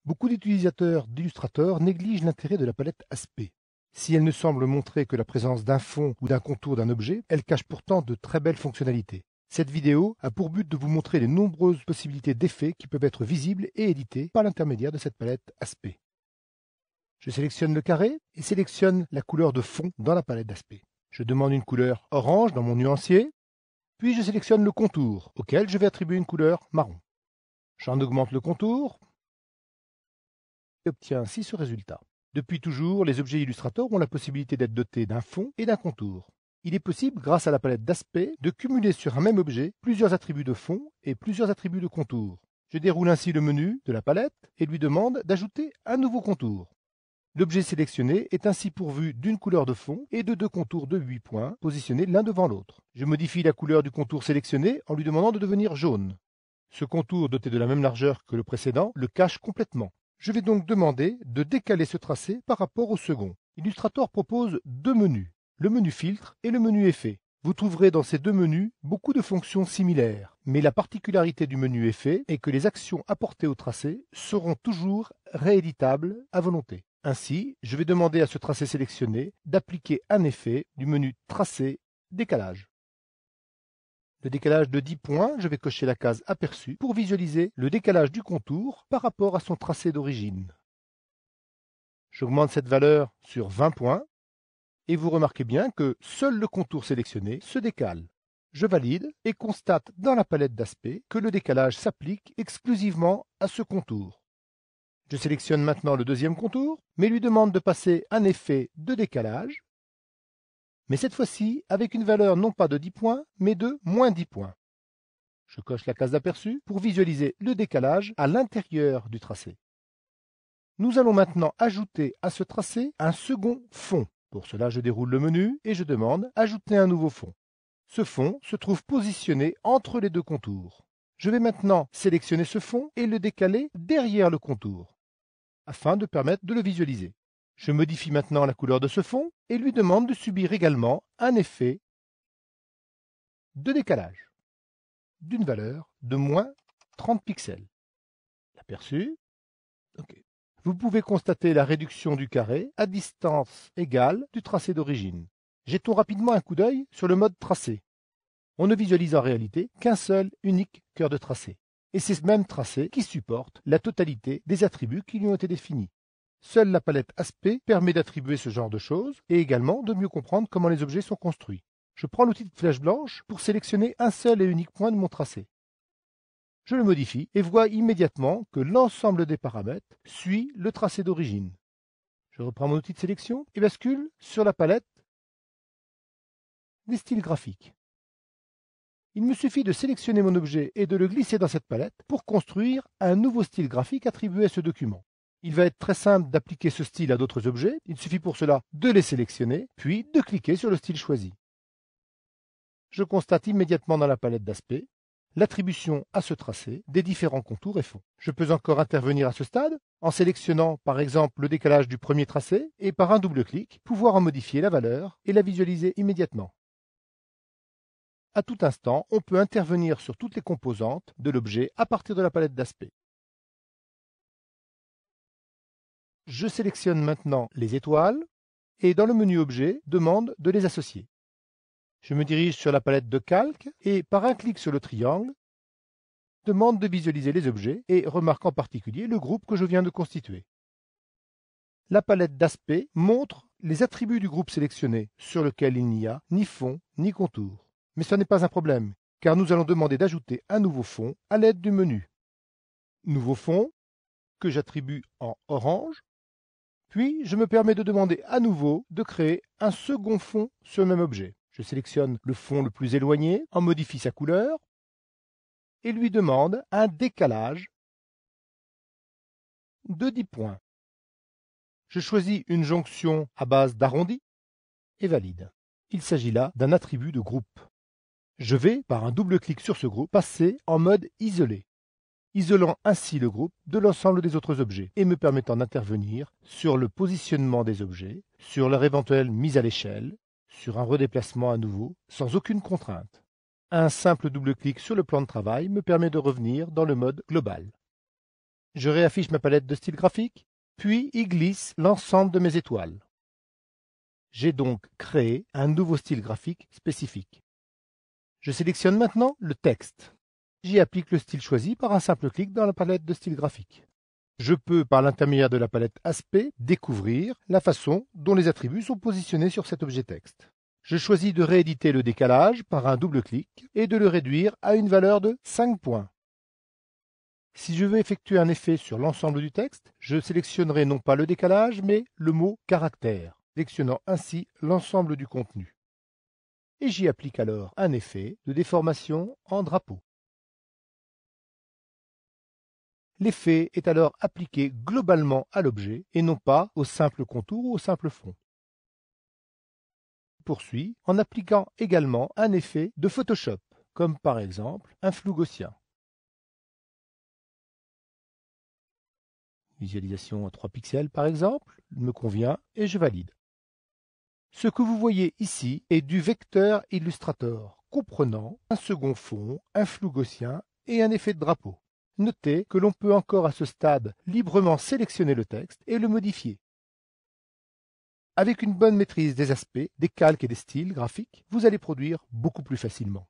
Beaucoup d'utilisateurs d'Illustrator négligent l'intérêt de la palette Aspect. Si elle ne semble montrer que la présence d'un fond ou d'un contour d'un objet, elle cache pourtant de très belles fonctionnalités. Cette vidéo a pour but de vous montrer les nombreuses possibilités d'effets qui peuvent être visibles et édités par l'intermédiaire de cette palette Aspect. Je sélectionne le carré et sélectionne la couleur de fond dans la palette d'Aspect. Je demande une couleur orange dans mon nuancier, puis je sélectionne le contour, auquel je vais attribuer une couleur marron. J'en augmente le contour et obtiens ainsi ce résultat. Depuis toujours, les objets Illustrator ont la possibilité d'être dotés d'un fond et d'un contour. Il est possible, grâce à la palette d'aspect, de cumuler sur un même objet plusieurs attributs de fond et plusieurs attributs de contour. Je déroule ainsi le menu de la palette et lui demande d'ajouter un nouveau contour. L'objet sélectionné est ainsi pourvu d'une couleur de fond et de deux contours de 8 points, positionnés l'un devant l'autre. Je modifie la couleur du contour sélectionné en lui demandant de devenir jaune. Ce contour, doté de la même largeur que le précédent, le cache complètement. Je vais donc demander de décaler ce tracé par rapport au second. Illustrator propose deux menus, le menu filtre et le menu effet. Vous trouverez dans ces deux menus beaucoup de fonctions similaires, mais la particularité du menu effet est que les actions apportées au tracé seront toujours rééditables à volonté. Ainsi, je vais demander à ce tracé sélectionné d'appliquer un effet du menu Tracé Décalage. Le décalage de 10 points, je vais cocher la case Aperçu pour visualiser le décalage du contour par rapport à son tracé d'origine. J'augmente cette valeur sur 20 points et vous remarquez bien que seul le contour sélectionné se décale. Je valide et constate dans la palette d'aspect que le décalage s'applique exclusivement à ce contour. Je sélectionne maintenant le deuxième contour, mais lui demande de passer un effet de décalage, mais cette fois-ci avec une valeur non pas de 10 points, mais de moins 10 points. Je coche la case d'aperçu pour visualiser le décalage à l'intérieur du tracé. Nous allons maintenant ajouter à ce tracé un second fond. Pour cela, je déroule le menu et je demande « Ajouter un nouveau fond ». Ce fond se trouve positionné entre les deux contours. Je vais maintenant sélectionner ce fond et le décaler derrière le contour, afin de permettre de le visualiser. Je modifie maintenant la couleur de ce fond et lui demande de subir également un effet de décalage d'une valeur de moins 30 pixels. L'aperçu. OK. Vous pouvez constater la réduction du carré à distance égale du tracé d'origine. Jetons rapidement un coup d'œil sur le mode tracé. On ne visualise en réalité qu'un seul unique cœur de tracé. Et c'est ce même tracé qui supporte la totalité des attributs qui lui ont été définis. Seule la palette Aspect permet d'attribuer ce genre de choses et également de mieux comprendre comment les objets sont construits. Je prends l'outil de flèche blanche pour sélectionner un seul et unique point de mon tracé. Je le modifie et vois immédiatement que l'ensemble des paramètres suit le tracé d'origine. Je reprends mon outil de sélection et bascule sur la palette des styles graphiques. Il me suffit de sélectionner mon objet et de le glisser dans cette palette pour construire un nouveau style graphique attribué à ce document. Il va être très simple d'appliquer ce style à d'autres objets. Il suffit pour cela de les sélectionner, puis de cliquer sur le style choisi. Je constate immédiatement dans la palette d'aspect l'attribution à ce tracé des différents contours et fonds. Je peux encore intervenir à ce stade en sélectionnant par exemple le décalage du premier tracé et par un double clic pouvoir en modifier la valeur et la visualiser immédiatement. À tout instant, on peut intervenir sur toutes les composantes de l'objet à partir de la palette d'aspect. Je sélectionne maintenant les étoiles et dans le menu objet, demande de les associer. Je me dirige sur la palette de calque et par un clic sur le triangle, demande de visualiser les objets et remarque en particulier le groupe que je viens de constituer. La palette d'aspect montre les attributs du groupe sélectionné sur lequel il n'y a ni fond ni contour. Mais ce n'est pas un problème, car nous allons demander d'ajouter un nouveau fond à l'aide du menu. Nouveau fond, que j'attribue en orange, puis je me permets de demander à nouveau de créer un second fond sur le même objet. Je sélectionne le fond le plus éloigné, en modifie sa couleur, et lui demande un décalage de 10 points. Je choisis une jonction à base d'arrondi et valide. Il s'agit là d'un attribut de groupe. Je vais, par un double clic sur ce groupe, passer en mode isolé, isolant ainsi le groupe de l'ensemble des autres objets et me permettant d'intervenir sur le positionnement des objets, sur leur éventuelle mise à l'échelle, sur un redéplacement à nouveau, sans aucune contrainte. Un simple double clic sur le plan de travail me permet de revenir dans le mode global. Je réaffiche ma palette de style graphique, puis y glisse l'ensemble de mes étoiles. J'ai donc créé un nouveau style graphique spécifique. Je sélectionne maintenant le texte. J'y applique le style choisi par un simple clic dans la palette de style graphique. Je peux, par l'intermédiaire de la palette Aspect, découvrir la façon dont les attributs sont positionnés sur cet objet texte. Je choisis de rééditer le décalage par un double clic et de le réduire à une valeur de 5 points. Si je veux effectuer un effet sur l'ensemble du texte, je sélectionnerai non pas le décalage, mais le mot caractère, sélectionnant ainsi l'ensemble du contenu. Et j'y applique alors un effet de déformation en drapeau. L'effet est alors appliqué globalement à l'objet et non pas au simple contour ou au simple fond. Je poursuis en appliquant également un effet de Photoshop, comme par exemple un flou gaussien. Visualisation à 3 pixels par exemple, me convient et je valide. Ce que vous voyez ici est du vecteur Illustrator, comprenant un second fond, un flou gaussien et un effet de drapeau. Notez que l'on peut encore à ce stade librement sélectionner le texte et le modifier. Avec une bonne maîtrise des aspects, des calques et des styles graphiques, vous allez produire beaucoup plus facilement.